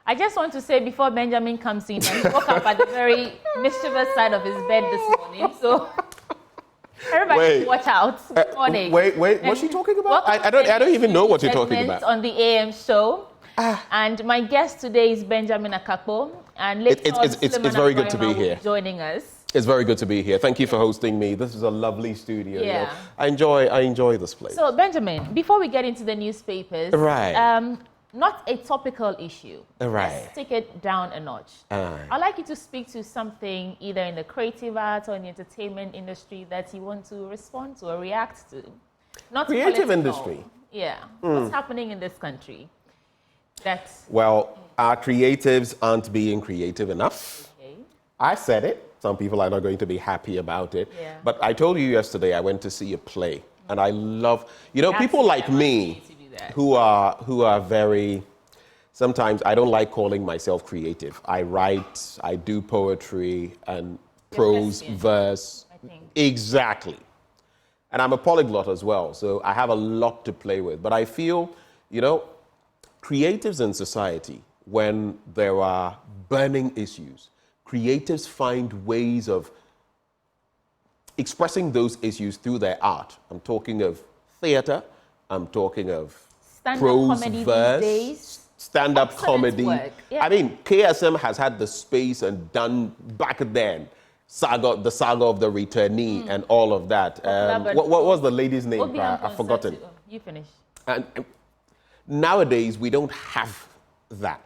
I just want to say before Benjamin comes in, and he woke up at the very mischievous side of his bed this morning. So everybody watch out. Good morning. Wait, what's she talking about? I don't even know what you're talking about. On the AM show. And my guest today is Benjamin Akakpo. And later on, it's very good to be here. Joining us. It's very good to be here. Thank you for hosting me. This is a lovely studio. Yeah. You know, I enjoy this place. So, Benjamin, before we get into the newspapers, not a topical issue. Let's take it down a notch. I'd like you to speak to something either in the creative arts or in the entertainment industry that you want to respond to or react to. Not creative industry. Yeah. What's happening in this country? Well, our creatives aren't being creative enough. Okay. I said it. Some people are not going to be happy about it. Yeah. But I told you yesterday I went to see a play. And I love, people like me who are very, sometimes I don't like calling myself creative. I write, I do poetry and prose, verse. Exactly. And I'm a polyglot as well. So I have a lot to play with. But I feel, creatives in society, when there are burning issues, creatives find ways of expressing those issues through their art. I'm talking of theater, I'm talking of prose, verse, stand-up comedy. Yeah. I mean, KSM has had the space and done back then, the saga of the returnee and all of that. What was the lady's name? I've forgotten. You finish. And nowadays, we don't have that.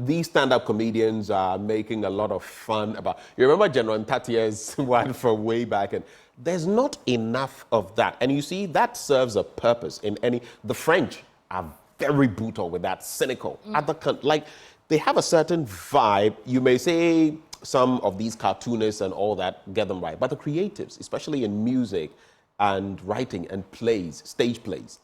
These stand-up comedians are making a lot of fun about... You remember General Ntatia's one from way back? And there's not enough of that. And you see, that serves a purpose in any... The French are very brutal with that, cynical. They have a certain vibe. You may say some of these cartoonists and all that get them right. But the creatives, especially in music and writing and plays, stage plays,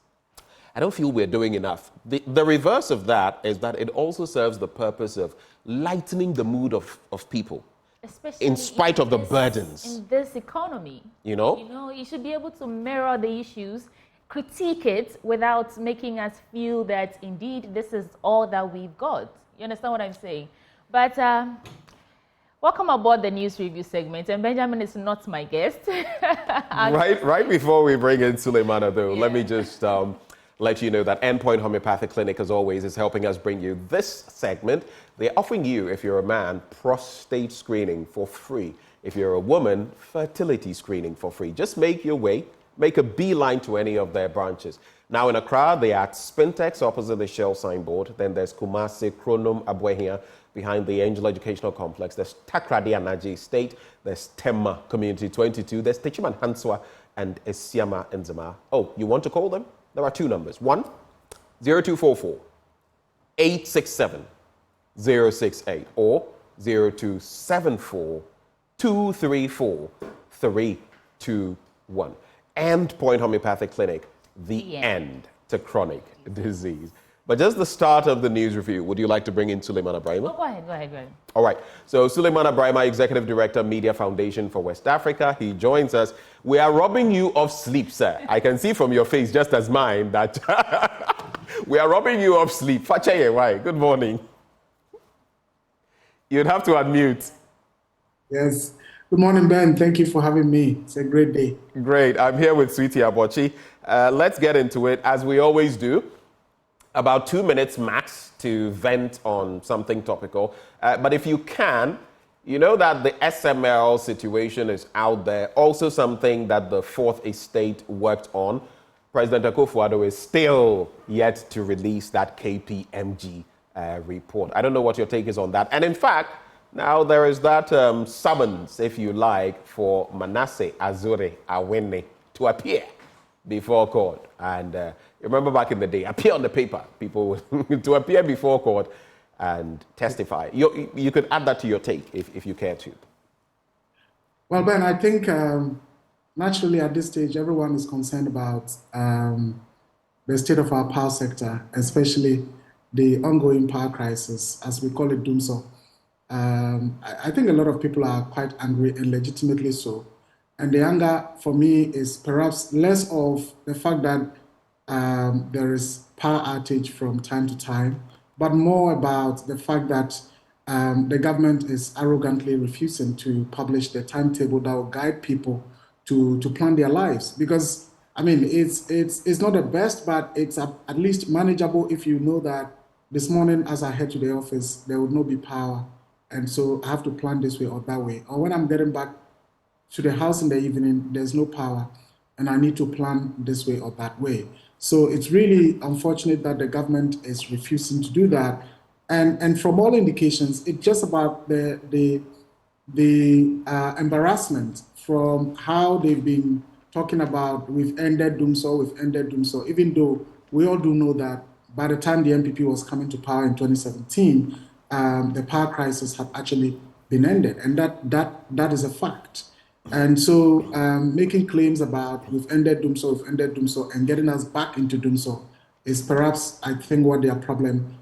I don't feel we're doing enough. The reverse of that is that it also serves the purpose of lightening the mood of people. Especially in spite of the burdens. In this economy. You should be able to mirror the issues, critique it without making us feel that indeed this is all that we've got. You understand what I'm saying? But welcome aboard the news review segment. And Benjamin is not my guest. Right before we bring in Sulemana, though, let me just... let you know that Endpoint Homeopathic Clinic, as always, is helping us bring you this segment. They're offering you, if you're a man, prostate screening for free. If you're a woman, fertility screening for free. Just make a beeline to any of their branches. Now in Accra, they're at Spintex opposite the Shell signboard. Then there's Kumasi, Kronum, Abuehia behind the Angel Educational Complex. There's Takrady Anaji Estate. There's Tema Community 22. There's Techiman Hanswa and Esiama Nzema. Oh, you want to call them? There are two numbers. 1-0244-867-068 or 0274-234-321. Endpoint Homeopathic Clinic, the end to chronic disease. But just the start of the news review, would you like to bring in Sulemana Braimah? Go ahead. All right. So Sulemana Braimah, Executive Director, Media Foundation for West Africa. He joins us. We are robbing you of sleep, sir. I can see from your face, just as mine, that we are robbing you of sleep. Facheye, why? Good morning. You'd have to unmute. Yes. Good morning, Ben. Thank you for having me. It's a great day. Great. I'm here with Sweetie Abochi. Let's get into it, as we always do. About 2 minutes max to vent on something topical. But if you can, you know that the SML situation is out there. Also something that the Fourth Estate worked on. President Akufo-Addo is still yet to release that KPMG report. I don't know what your take is on that. And in fact, now there is that summons, if you like, for Manasseh Azure Awene to appear before court. And remember back in the day, appear on the paper, people to appear before court and testify. You could add that to your take if you care to. Well, Ben, I think naturally at this stage, everyone is concerned about the state of our power sector, especially the ongoing power crisis, as we call it, doomsday. I think a lot of people are quite angry, and legitimately so. And the anger for me is perhaps less of the fact that there is power outage from time to time, but more about the fact that the government is arrogantly refusing to publish the timetable that will guide people to plan their lives. Because, I mean, it's not the best, but it's at least manageable if you know that this morning as I head to the office, there will not be power. And so I have to plan this way or that way. Or when I'm getting back to the house in the evening, there's no power, and I need to plan this way or that way. So it's really unfortunate that the government is refusing to do that. And from all indications, it's just about the embarrassment from how they've been talking about we've ended doomsday, even though we all do know that by the time the NPP was coming to power in 2017, the power crisis had actually been ended, and that is a fact. And so making claims about we've ended doomsday, and getting us back into doomsday is perhaps, I think, what their problem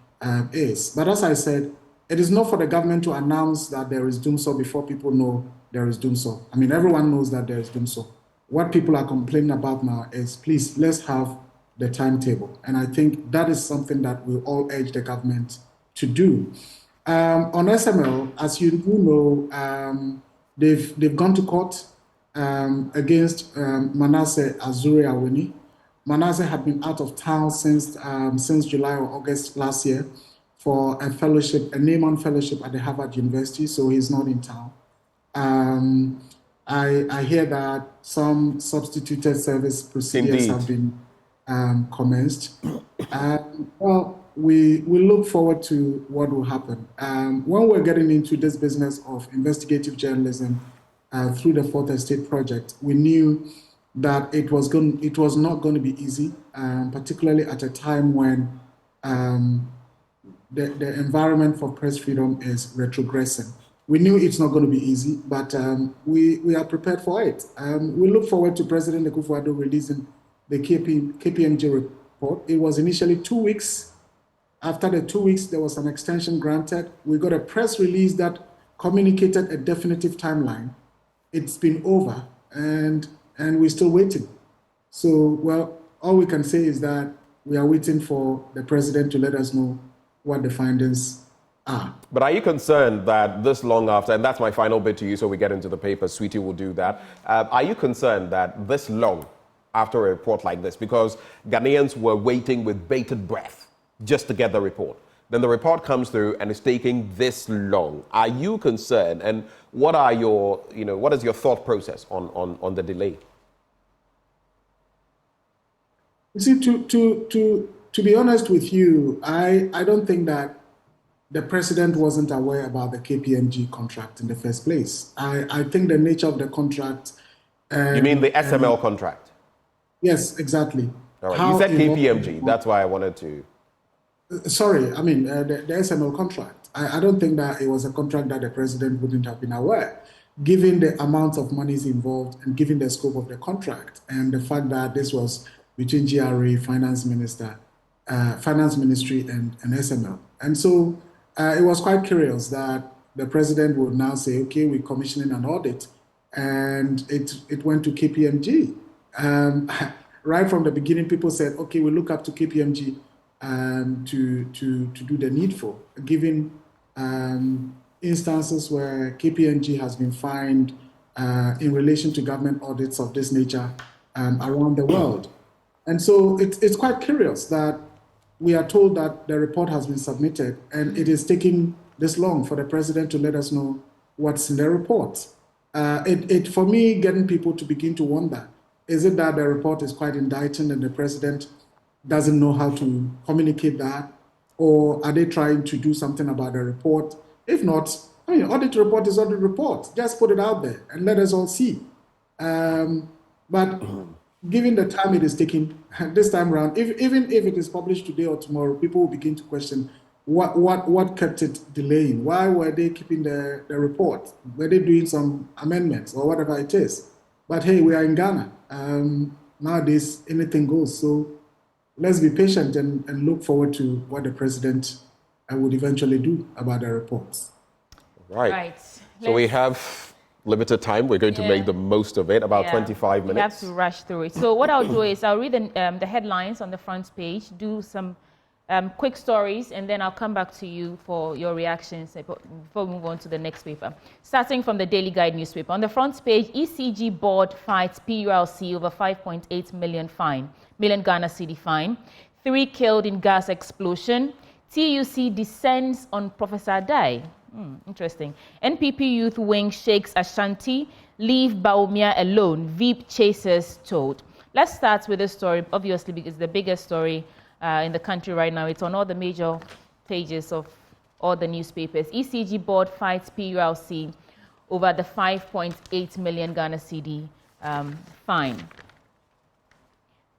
is. But as I said, it is not for the government to announce that there is doomsday before people know there is doomsday. I mean, everyone knows that there is doomsday. What people are complaining about now is, please, let's have the timetable. And I think that is something that we'll all urge the government to do. On SML, as you do know, they've gone to court against Manasseh Azuri-Awini. Manasseh had been out of town since July or August last year for a fellowship, a Neyman fellowship at the Harvard University, so he's not in town. I hear that some substituted service procedures have been commenced. Well, we look forward to what will happen. When we're getting into this business of investigative journalism through the Fourth Estate Project, we knew that it was not going to be easy, particularly at a time when the environment for press freedom is retrogressing. We knew it's not going to be easy, but we are prepared for it. We look forward to President Akufo-Addo releasing the KPMG report. It was initially 2 weeks. After the 2 weeks, there was an extension granted. We got a press release that communicated a definitive timeline. It's been over, and we're still waiting. So, well, all we can say is that we are waiting for the president to let us know what the findings are. But are you concerned that this long after, and that's my final bit to you so we get into the paper, Sweetie will do that. Are you concerned that this long after a report like this, because Ghanaians were waiting with bated breath just to get the report, then the report comes through and it's taking this long? Are you concerned? And what are your, what is your thought process on the delay? You see, to be honest with you, I don't think that the president wasn't aware about the KPMG contract in the first place. I think the nature of the contract. You mean the SML contract? Yes, exactly. All right. You said KPMG. That's why I wanted to. Sorry, I mean the SML contract. I don't think that it was a contract that the president wouldn't have been aware, given the amount of monies involved and given the scope of the contract and the fact that this was between GRA, Finance Ministry, and SML. And so it was quite curious that the president would now say, okay, we're commissioning an audit, and it went to KPMG. Right from the beginning, people said, okay, we look up to KPMG to do the needful, given instances where KPMG has been fined in relation to government audits of this nature around the world. And so it's quite curious that we are told that the report has been submitted and it is taking this long for the president to let us know what's in the report. For me, getting people to begin to wonder, is it that the report is quite indicting and the president doesn't know how to communicate that? Or are they trying to do something about the report? If not, I mean, audit report is audit report. Just put it out there and let us all see. But given the time it is taking this time around, even if it is published today or tomorrow, people will begin to question what kept it delaying. Why were they keeping the report? Were they doing some amendments or whatever it is? But hey, we are in Ghana. Nowadays, anything goes. So let's be patient and look forward to what the president would eventually do about the reports. Right. So we have limited time. We're going to make the most of it, about 25 minutes. We have to rush through it. So what I'll do is I'll read the headlines on the front page, do some quick stories, and then I'll come back to you for your reactions before we move on to the next paper. Starting from the Daily Guide newspaper. On the front page, ECG board fights PULC over 5.8 million Ghana cedi fine. 3 killed in gas explosion. TUC descends on Professor Adai. Interesting. NPP youth wing shakes Ashanti. Leave Bawumia alone. Veep chasers told. Let's start with this story, obviously, because it's the biggest story in the country right now. It's on all the major pages of all the newspapers. ECG board fights PULC over the 5.8 million Ghana cedi fine.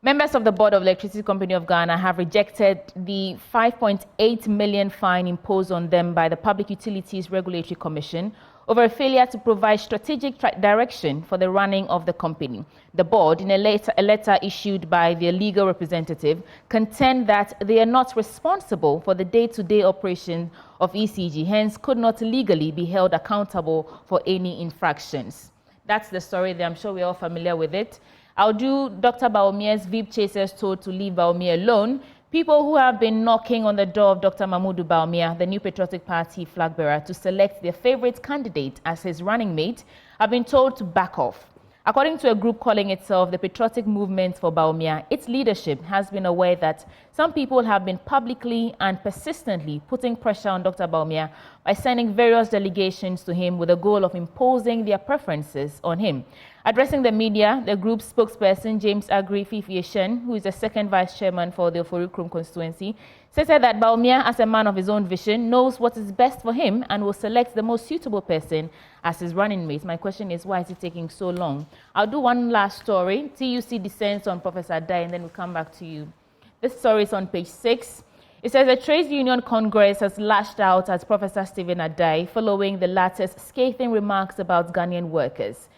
Members of the Board of Electricity Company of Ghana have rejected the 5.8 million fine imposed on them by the Public Utilities Regulatory Commission over a failure to provide strategic direction for the running of the company. The board, in a letter issued by their legal representative, contend that they are not responsible for the day-to-day operation of ECG, hence could not legally be held accountable for any infractions. That's the story there. I'm sure we're all familiar with it. I'll do Dr. Bawumia's Veep chasers told to leave Bawumia alone. People who have been knocking on the door of Dr. Mahmoud Bawumia, the New Patriotic Party flag bearer, to select their favorite candidate as his running mate, have been told to back off. According to a group calling itself the Patriotic Movement for Bawumia, its leadership has been aware that some people have been publicly and persistently putting pressure on Dr. Bawumia by sending various delegations to him with the goal of imposing their preferences on him. Addressing the media, the group's spokesperson, James Agri Fifieshen, who is the second vice chairman for the Oforikrum constituency, stated that Bawumia, as a man of his own vision, knows what is best for him and will select the most suitable person as his running mate. My question is, why is it taking so long? I'll do one last story. TUC descends on Professor Adai, and then we'll come back to you. This story is on page 6. It says the Trade Union Congress has lashed out at Professor Stephen Adai following the latter's scathing remarks about Ghanaian workers.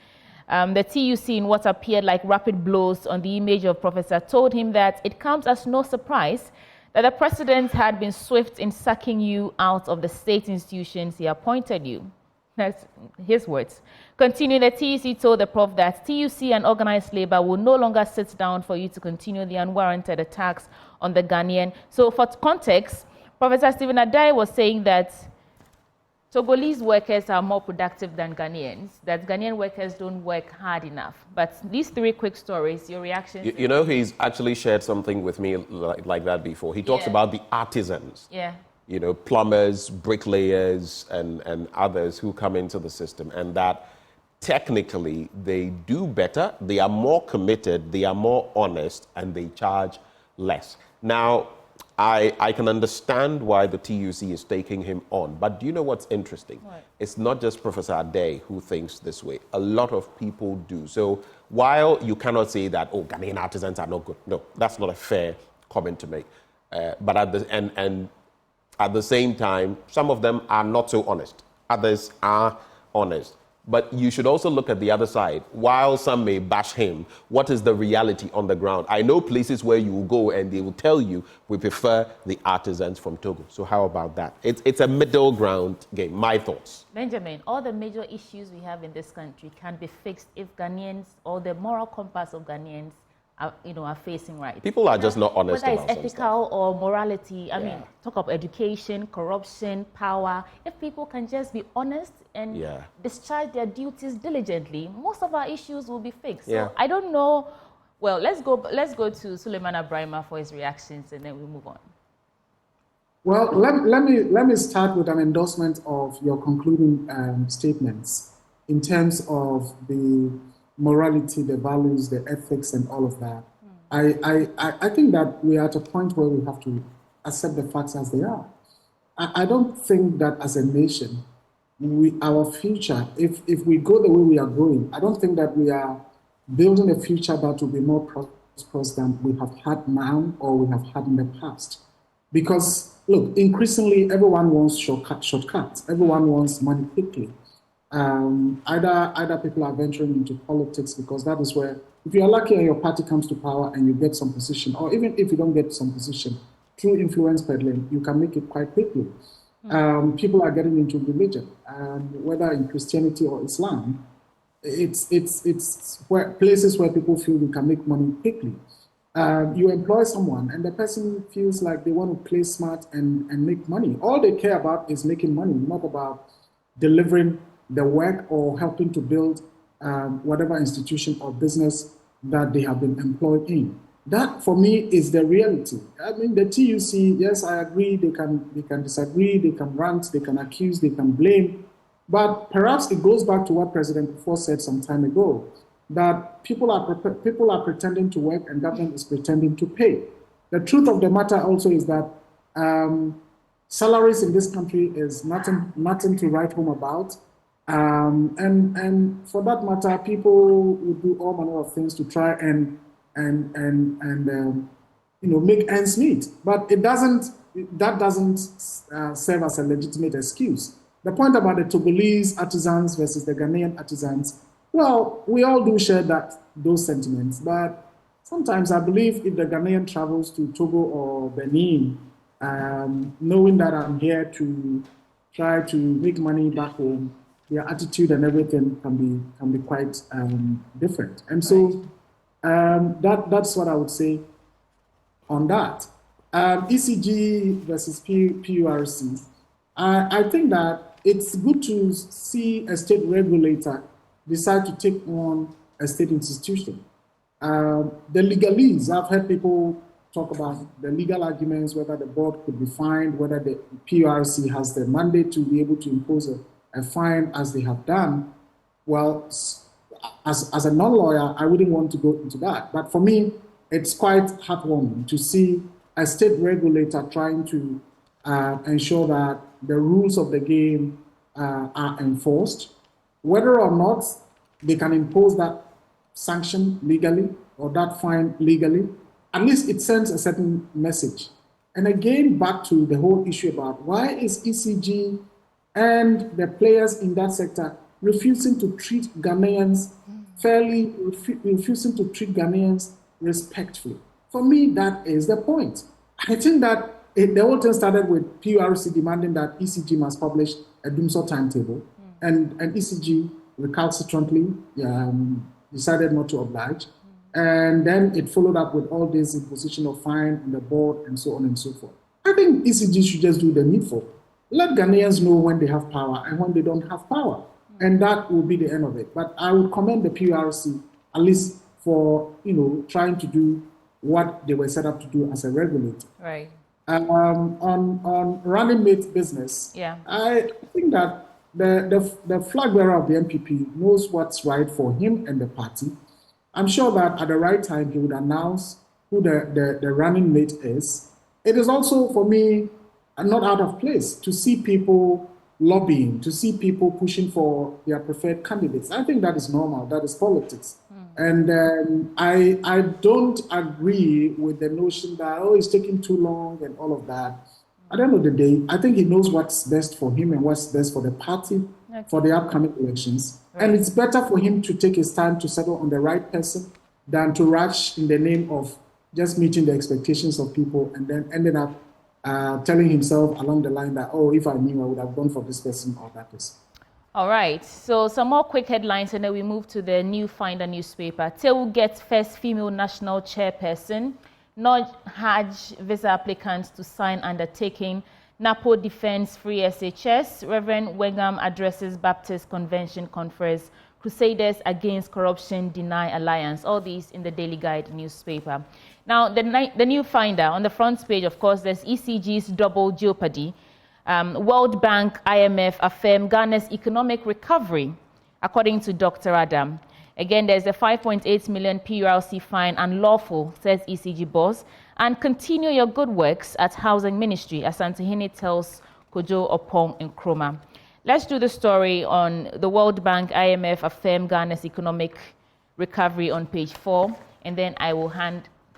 The TUC, in what appeared like rapid blows on the image of Professor, told him that it comes as no surprise that the president had been swift in sacking you out of the state institutions he appointed you. That's his words. Continuing, the TUC told the prof that TUC and organized labor will no longer sit down for you to continue the unwarranted attacks on the Ghanaian. So for context, Professor Stephen Adai was saying that Togolese workers are more productive than Ghanaians, that Ghanaian workers don't work hard enough. But these 3 quick stories, your reactions? You know, he's actually shared something with me like that before. He talks about the artisans. Yeah. You know, plumbers, bricklayers, and others who come into the system, and that technically they do better, they are more committed, they are more honest, and they charge less. Now, I can understand why the TUC is taking him on, but do you know what's interesting? What? It's not just Professor Adai who thinks this way. A lot of people do. So while you cannot say that, oh, Ghanaian artisans are not good, no, that's not a fair comment to make. But at the same time, some of them are not so honest. Others are honest. But you should also look at the other side. While some may bash him, what is the reality on the ground? I know places where you will go and they will tell you, we prefer the artisans from Togo. So how about that? It's a middle ground game. My thoughts. Benjamin, all the major issues we have in this country can be fixed if Ghanaians, or the moral compass of Ghanaians, are facing right. People are just not honest about whether it's ethical or morality. I mean, talk about education, corruption, power. If people can just be honest and discharge their duties diligently, most of our issues will be fixed. So I don't know. Well, let's go to Sulemana Braimah for his reactions, and then we'll move on. Well, let me start with an endorsement of your concluding statements in terms of the morality, the values, the ethics, and all of that. I think that we are at a point where we have to accept the facts as they are. I don't think that as a nation, our future, if we go the way we are going, I don't think that we are building a future that will be more prosperous than we have had now or we have had in the past. Because, look, increasingly everyone wants shortcuts. Everyone wants money quickly. Either people are venturing into politics because that is where, if you are lucky and your party comes to power and you get some position, or even if you don't get some position, through influence peddling, you can make it quite quickly. People are getting into religion, and whether in Christianity or Islam, it's where places where people feel you can make money quickly. you employ someone and the person feels like they want to play smart and make money. All they care about is making money, not about delivering the work or helping to build whatever institution or business that they have been employed in. That, for me, is the reality. I mean, the TUC, yes, I agree, they can disagree, they can rant, they can accuse, they can blame, but perhaps it goes back to what President Akufo said some time ago, that people are pretending to work and government is pretending to pay. The truth of the matter also is that salaries in this country is nothing to write home about. And for that matter, people would do all manner of things to try and make ends meet. But that doesn't serve as a legitimate excuse. The point about the Togolese artisans versus the Ghanaian artisans, well, we all do share those sentiments, but sometimes I believe if the Ghanaian travels to Togo or Benin, knowing that I'm here to try to make money back home, their attitude and everything can be quite different. And so that's what I would say on that. ECG versus PURC. I think that it's good to see a state regulator decide to take on a state institution. The legalese, I've heard people talk about the legal arguments, whether the board could be fined, whether the PURC has the mandate to be able to impose a fine as they have done. Well, as a non-lawyer, I wouldn't want to go into that. But for me, it's quite heartwarming to see a state regulator trying to ensure that the rules of the game are enforced. Whether or not they can impose that sanction legally or that fine legally, at least it sends a certain message. And again, back to the whole issue about why is ECG and the players in that sector refusing to treat Ghanaians fairly, refusing to treat Ghanaians respectfully. For me, that is the point. I think that the whole thing started with PURC demanding that ECG must publish a doomsday timetable, and ECG recalcitrantly decided not to oblige. And then it followed up with all this imposition of fine on the board and so on and so forth. I think ECG should just do the needful. Let Ghanaians know when they have power and when they don't have power. And that will be the end of it. But I would commend the PURC, at least for trying to do what they were set up to do as a regulator. Right. On running mate business, I think that the flag bearer of the MPP knows what's right for him and the party. I'm sure that at the right time he would announce who the running mate is. It is also, for me, not out of place to see people lobbying, to see people pushing for their preferred candidates. I think that is normal. That is politics. And I don't agree with the notion that, it's taking too long and all of that. At the end of the day, I think he knows what's best for him and what's best for the party for the upcoming elections. Right. And it's better for him to take his time to settle on the right person than to rush in the name of just meeting the expectations of people and then ended up telling himself along the line that, if I knew, I would have gone for this person or that person. All right, so some more quick headlines and then we move to the New Finder newspaper. Tewu gets first female national chairperson. Nudge Hajj visa applicants to sign undertaking. NAPO defends free SHS. Reverend Wegam addresses Baptist Convention Conference. Crusaders Against Corruption deny alliance. All these in the Daily Guide newspaper. Now, the New Finder, on the front page, of course, there's ECG's double jeopardy. World Bank, IMF affirm Ghana's economic recovery, according to Dr. Adam. Again, there's a 5.8 million PURC fine, unlawful, says ECG boss. And continue your good works at Housing Ministry, Asantehene tells Kojo Opong and Kroma. Let's do the story on the World Bank, IMF affirm Ghana's economic recovery on page 4, and then I will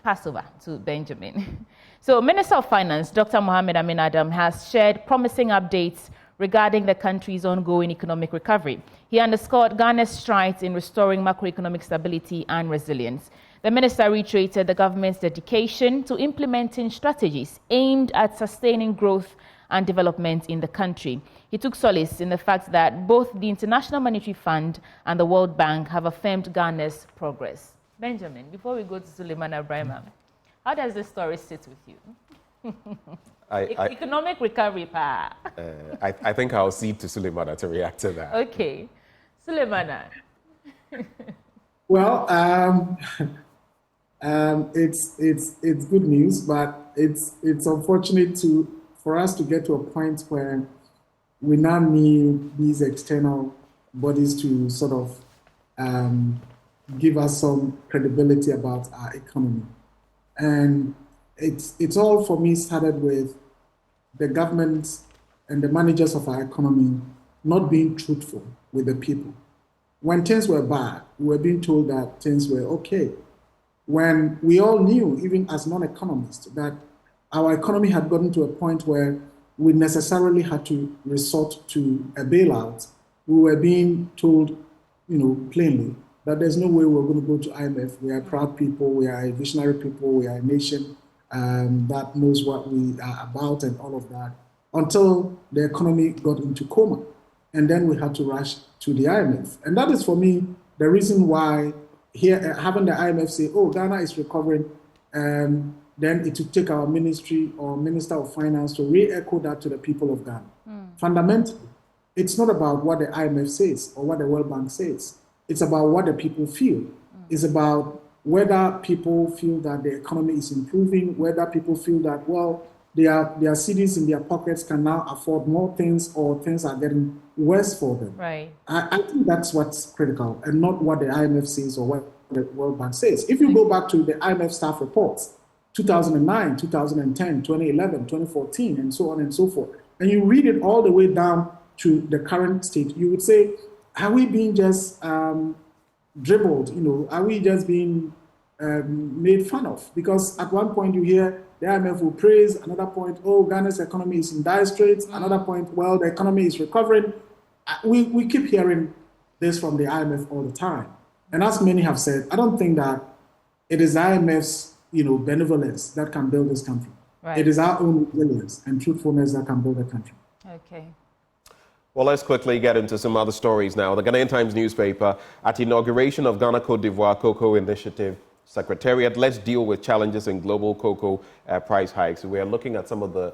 pass over to Benjamin. So, Minister of Finance, Dr. Mohamed Amin Adam, has shared promising updates regarding the country's ongoing economic recovery. He underscored Ghana's strides in restoring macroeconomic stability and resilience. The minister reiterated the government's dedication to implementing strategies aimed at sustaining growth and development in the country. He took solace in the fact that both the International Monetary Fund and the World Bank have affirmed Ghana's progress. Benjamin, before we go to Sulemana Braimah. How does this story sit with you? Economic recovery, pa. I think I'll cede to Sulemana to react to that. Okay. Sulemana. Well, it's good news, but it's unfortunate for us to get to a point where we now need these external bodies to sort of give us some credibility about our economy. And it's all, for me, started with the government and the managers of our economy not being truthful with the people. When things were bad, we were being told that things were okay. When we all knew, even as non-economists, that our economy had gotten to a point where we necessarily had to resort to a bailout, we were being told, plainly that there's no way we're going to go to IMF. We are proud people, we are a visionary people, we are a nation that knows what we are about and all of that, until the economy got into coma. And then we had to rush to the IMF. And that is, for me, the reason why here having the IMF say, oh, Ghana is recovering, then it will take our ministry or Minister of Finance to re-echo that to the people of Ghana. Fundamentally, it's not about what the IMF says or what the World Bank says. It's about what the people feel. It's about whether people feel that the economy is improving, whether people feel that, well, their cedis in their pockets can now afford more things, or things are getting worse for them. Right. I think that's what's critical, and not what the IMF says or what the World Bank says. If you go back to the IMF staff reports, 2009, 2010, 2011, 2014, and so on and so forth, and you read it all the way down to the current state, you would say, are we being just dribbled? Are we just being made fun of? Because at one point you hear the IMF will praise, another point, oh, Ghana's economy is in dire straits, another point, well, the economy is recovering. We keep hearing this from the IMF all the time. And as many have said, I don't think that it is IMF's benevolence that can build this country. Right. It is our own resilience and truthfulness that can build the country. Okay. Well, let's quickly get into some other stories now. The Ghanaian Times newspaper, at the inauguration of Ghana Cote d'Ivoire Cocoa Initiative Secretariat, let's deal with challenges in global cocoa price hikes. We are looking at some of the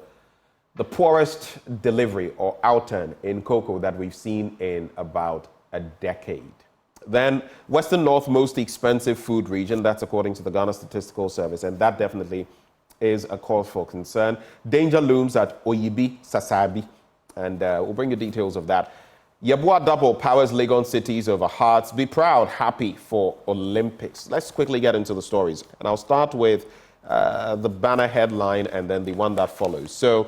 poorest delivery or outturn in cocoa that we've seen in about a decade. Then, Western North, most expensive food region, that's according to the Ghana Statistical Service, and that definitely is a cause for concern. Danger looms at Oyibi, Sasabi, and we'll bring you details of that. Yeboah double powers Legon cities over hearts. Be proud, happy for Olympics. Let's quickly get into the stories. And I'll start with the banner headline and then the one that follows. So,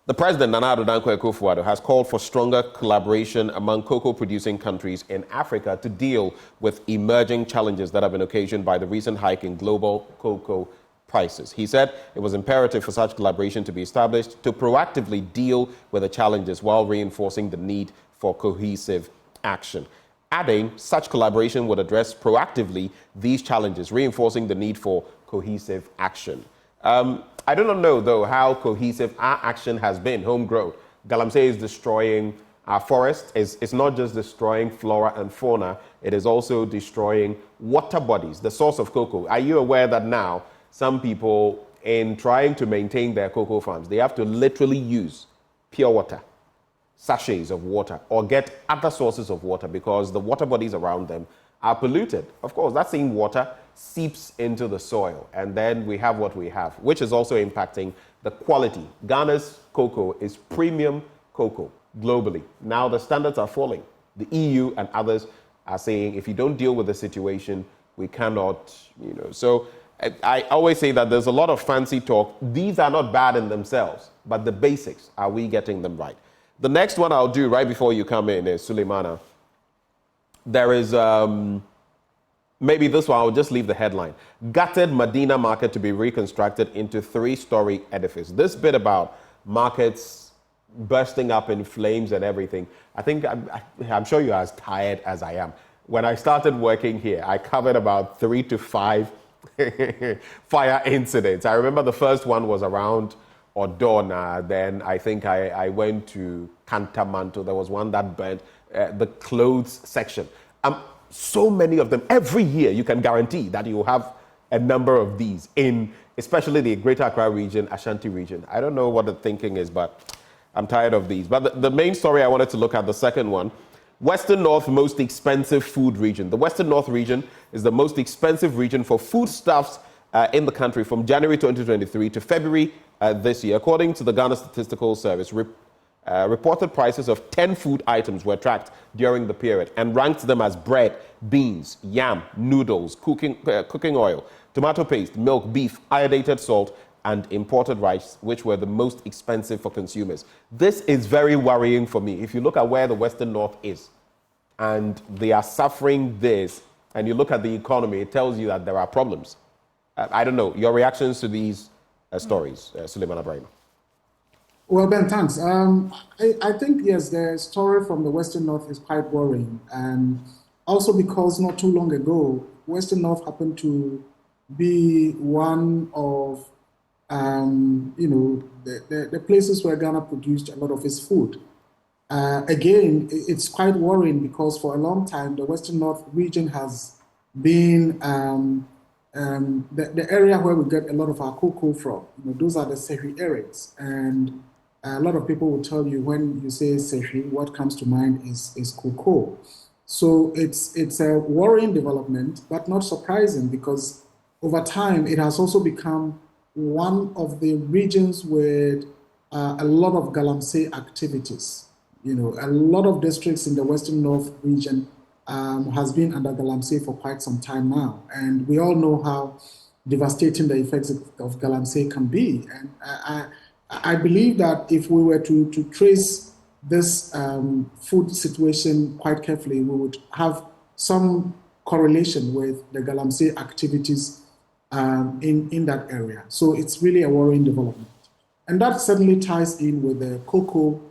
the President, Nana Addo Dankwa Akufo-Addo, has called for stronger collaboration among cocoa-producing countries in Africa to deal with emerging challenges that have been occasioned by the recent hike in global cocoa prices. He said it was imperative for such collaboration to be established to proactively deal with the challenges while reinforcing the need for cohesive action. Adding, such collaboration would address proactively these challenges, reinforcing the need for cohesive action. I do not know, though, how cohesive our action has been homegrown. Galamsey is destroying our forests. It's not just destroying flora and fauna, it is also destroying water bodies, the source of cocoa. Are you aware that now some people, in trying to maintain their cocoa farms, they have to literally use pure water, sachets of water, or get other sources of water because the water bodies around them are polluted? Of course, that same water seeps into the soil, and then we have what we have, which is also impacting the quality. Ghana's cocoa is premium cocoa globally. Now the standards are falling. The EU and others are saying if you don't deal with the situation, we cannot, So I always say that there's a lot of fancy talk. These are not bad in themselves, but the basics, are we getting them right? The next one I'll do right before you come in is Sulemana. There is, maybe this one, I'll just leave the headline. Gutted Medina market to be reconstructed into 3-story edifice. This bit about markets bursting up in flames and everything, I think I'm sure you're as tired as I am. When I started working here, I covered about 3 to 5 fire incidents. I remember the first one was around Odona. Then I think I went to Cantamanto. There was one that burnt the clothes section. So many of them. Every year you can guarantee that you have a number of these in especially the Greater Accra region, Ashanti region. I don't know what the thinking is, but I'm tired of these. But the main story I wanted to look at, the second one, Western North most expensive food region. The Western North region is the most expensive region for foodstuffs in the country from January 2023 to February this year. According to the Ghana Statistical Service, reported prices of 10 food items were tracked during the period and ranked them as bread, beans, yam, noodles, cooking oil, tomato paste, milk, beef, iodinated salt, and imported rice, which were the most expensive for consumers. This is very worrying for me. If you look at where the Western North is, and they are suffering this, and you look at the economy, it tells you that there are problems. I don't know, your reactions to these stories, Sulemana Braimah. Well, Ben, thanks. I think, yes, the story from the Western North is quite worrying. And also because not too long ago, Western North happened to be one of, the places where Ghana produced a lot of its food. Again, it's quite worrying because for a long time, the Western North region has been the area where we get a lot of our cocoa from. Those are the Sehri areas. And a lot of people will tell you when you say Sehri, what comes to mind is cocoa. So it's a worrying development, but not surprising because over time, it has also become one of the regions with a lot of galamsey activities. A lot of districts in the Western North region has been under galamsey for quite some time now. And we all know how devastating the effects of galamsey can be. And I believe that if we were to trace this food situation quite carefully, we would have some correlation with the galamsey activities in that area. So it's really a worrying development. And that certainly ties in with the cocoa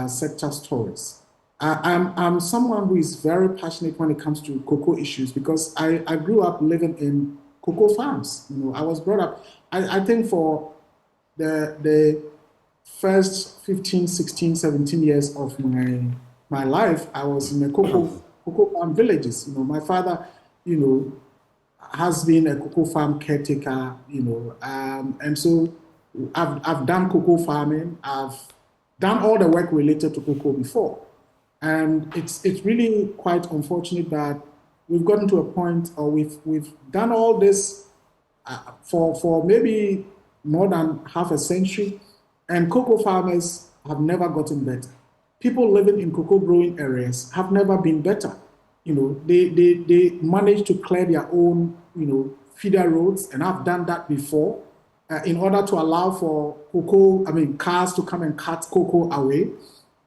sector stories. I'm someone who is very passionate when it comes to cocoa issues because I grew up living in cocoa farms. I was brought up, I think for the first 15, 16, 17 years of my life, I was in a cocoa farm villages. My father, has been a cocoa farm caretaker, and so I've done cocoa farming. I've done all the work related to cocoa before. And it's really quite unfortunate that we've gotten to a point, or we've done all this for maybe more than half a century, and cocoa farmers have never gotten better. People living in cocoa growing areas have never been better. They manage to clear their own, feeder roads, and I've done that before in order to allow for cars to come and cut cocoa away.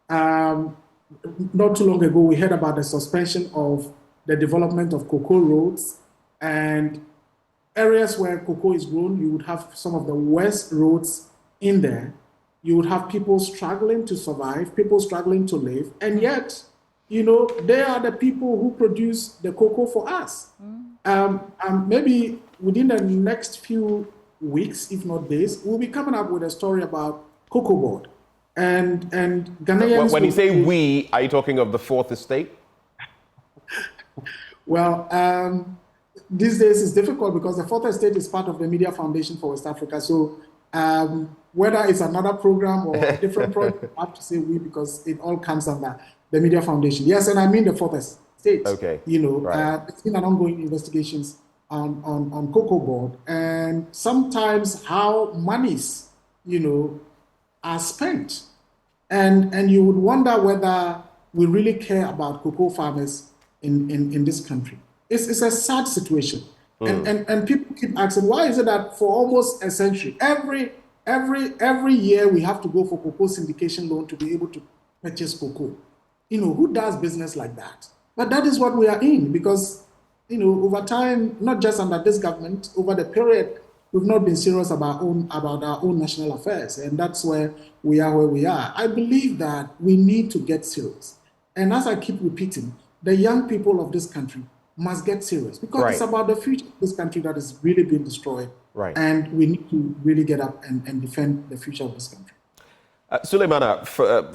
Not too long ago, we heard about the suspension of the development of cocoa roads, and areas where cocoa is grown, you would have some of the worst roads in there. You would have people struggling to survive, people struggling to live, and yet, they are the people who produce the cocoa for us. Maybe within the next few weeks, if not days, we'll be coming up with a story about cocoa board. And Ghanaians. When you say we, are you talking of the Fourth Estate? Well, these days it's difficult because the Fourth Estate is part of the Media Foundation for West Africa. So whether it's another program or a different program, I have to say we because it all comes under the Media Foundation. Yes, and I mean the Fourth Estate. Okay. Right. It's been an ongoing investigations on cocoa board, and sometimes how monies, are spent. And you would wonder whether we really care about cocoa farmers in this country. It's a sad situation. And people keep asking, why is it that for almost a century, every year we have to go for cocoa syndication loan to be able to purchase cocoa? Who does business like that? But that is what we are in because, over time, not just under this government, over the period, we've not been serious about our own national affairs, and that's where we are where we are. I believe that we need to get serious. And as I keep repeating, the young people of this country must get serious because it's about the future of this country that is really being destroyed. Right. And we need to really get up and defend the future of this country. Sulemana,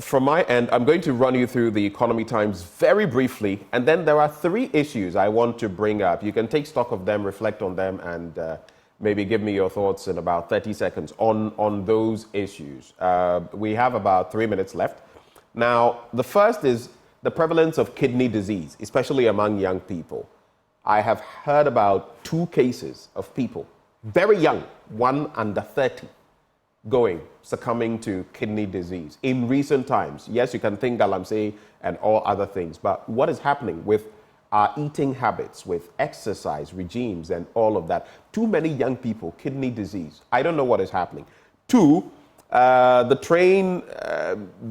from my end, I'm going to run you through the Economy Times very briefly, and then there are 3 issues I want to bring up. You can take stock of them, reflect on them, and maybe give me your thoughts in about 30 seconds on those issues. We have about 3 minutes left. Now, the first is the prevalence of kidney disease, especially among young people. I have heard about 2 cases of people, very young, one under 30, succumbing to kidney disease in recent times. Yes, you can think galamsey and all other things, but what is happening with our eating habits, with exercise regimes and all of that? Too many young people, kidney disease. I don't know what is happening. 2, the train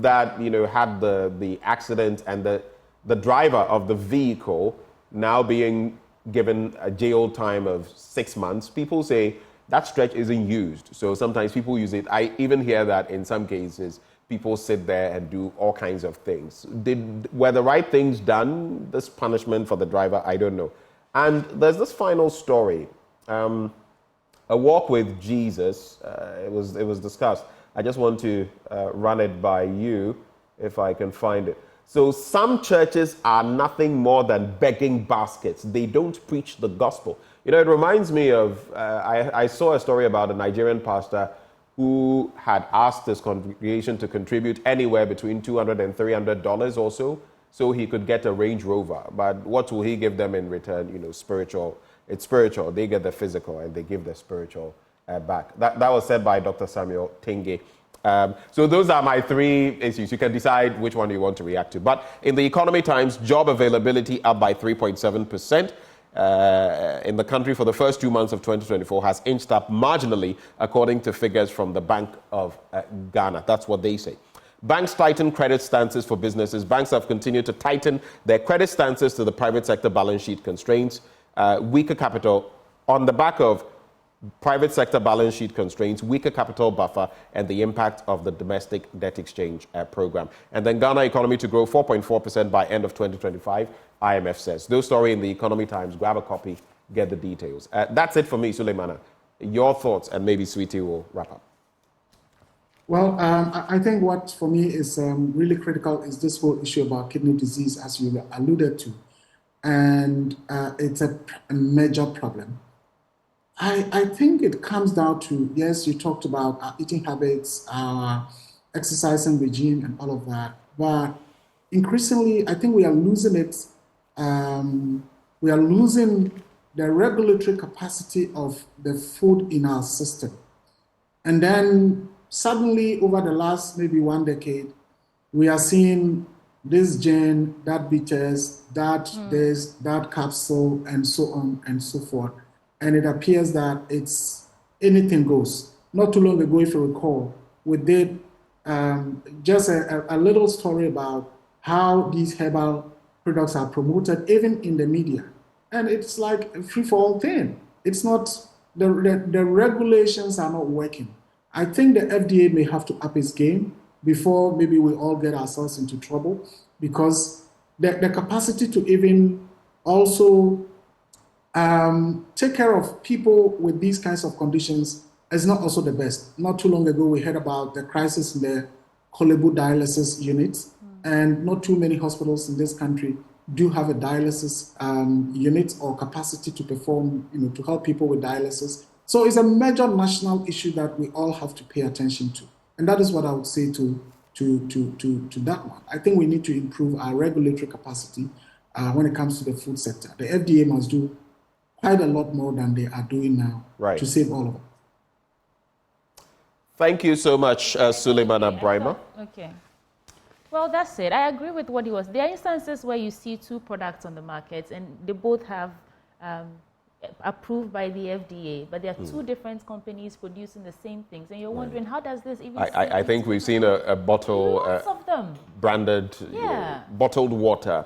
that had the accident and the driver of the vehicle now being given a jail time of 6 months. People say that stretch isn't used. So sometimes people use it. I even hear that in some cases, people sit there and do all kinds of things. Were the right things done, this punishment for the driver? I don't know. And there's this final story, a walk with Jesus. It was discussed. I just want to run it by you, if I can find it. So some churches are nothing more than begging baskets. They don't preach the gospel. It reminds me of, I saw a story about a Nigerian pastor who had asked his congregation to contribute anywhere between $200 and $300 or so he could get a Range Rover. But what will he give them in return? Spiritual. It's spiritual. They get the physical and they give the spiritual back. That was said by Dr. Samuel Tenge. So those are my 3 issues. You can decide which one you want to react to. But in the Economy Times, job availability up by 3.7%. In the country for the first 2 months of 2024 has inched up marginally, according to figures from the Bank of Ghana. That's what they say. Banks tighten credit stances for businesses. Banks have continued to tighten their credit stances to the private sector balance sheet constraints. Weaker capital on the back of private sector balance sheet constraints, weaker capital buffer, and the impact of the domestic debt exchange program. And then Ghana economy to grow 4.4% by end of 2025, IMF says. Those story in the Economy Times. Grab a copy, get the details. That's it for me, Sulemana. Your thoughts, and maybe Sweetie will wrap up. Well, I think what for me is really critical is this whole issue about kidney disease, as you alluded to. And it's a major problem. I think it comes down to, yes, you talked about our eating habits, our exercising regime and all of that. But increasingly, I think we are losing it. We are losing the regulatory capacity of the food in our system. And then suddenly, over the last maybe 1 decade, we are seeing this gin, that bitters, that this, that capsule, and so on and so forth. And it appears that it's anything goes. Not too long ago, if you recall, we did just a little story about how these herbal products are promoted, even in the media. And it's like a free-for-all thing. It's not, the regulations are not working. I think the FDA may have to up its game before maybe we all get ourselves into trouble, because the capacity to even also take care of people with these kinds of conditions is not also the best. Not too long ago, we heard about the crisis in the Kolebu dialysis units, and not too many hospitals in this country do have a dialysis unit or capacity to perform, to help people with dialysis. So it's a major national issue that we all have to pay attention to. And that is what I would say to that one. I think we need to improve our regulatory capacity when it comes to the food sector. The FDA must do quite a lot more than they are doing now to save all of it. Thank you so much, Sulemana Braimah. Okay. Well, that's it. I agree with what he was. There are instances where you see 2 products on the market and they both have approved by the FDA, but there are 2 different companies producing the same things. And you're wondering, how does this even... I think we've seen a bottle... Lots of them. Branded, bottled water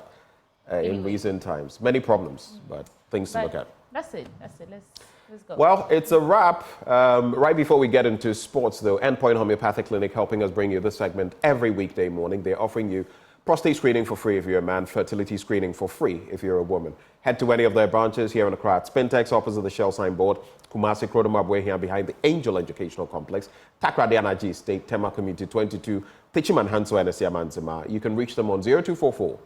in recent times. Many problems, but things to look at. That's it. Let's go. Well, it's a wrap. Right before we get into sports, though, Endpoint Homeopathic Clinic helping us bring you this segment every weekday morning. They're offering you prostate screening for free if you're a man, fertility screening for free if you're a woman. Head to any of their branches here in Accra at Spintex opposite the Shell signboard, Kumasi Krodomabwe here behind the Angel Educational Complex, Takrady Anaji State, Tema Community 22, Tichiman Hanso and Esiamanzima. You can reach them on 0244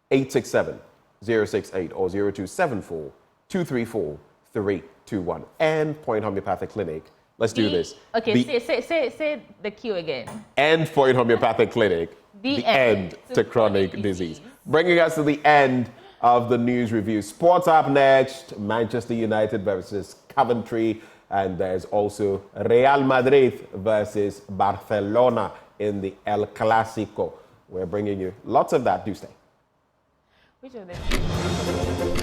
867 068 or 0274 234 321. And Point Homeopathic Clinic. Let's do this. Okay, say the cue again. End Point Homeopathic Clinic. The end to chronic disease. Bringing us to the end of the news review. Sports up next. Manchester United versus Coventry. And there's also Real Madrid versus Barcelona in the El Clásico. We're bringing you lots of that. Do stay. Which of them?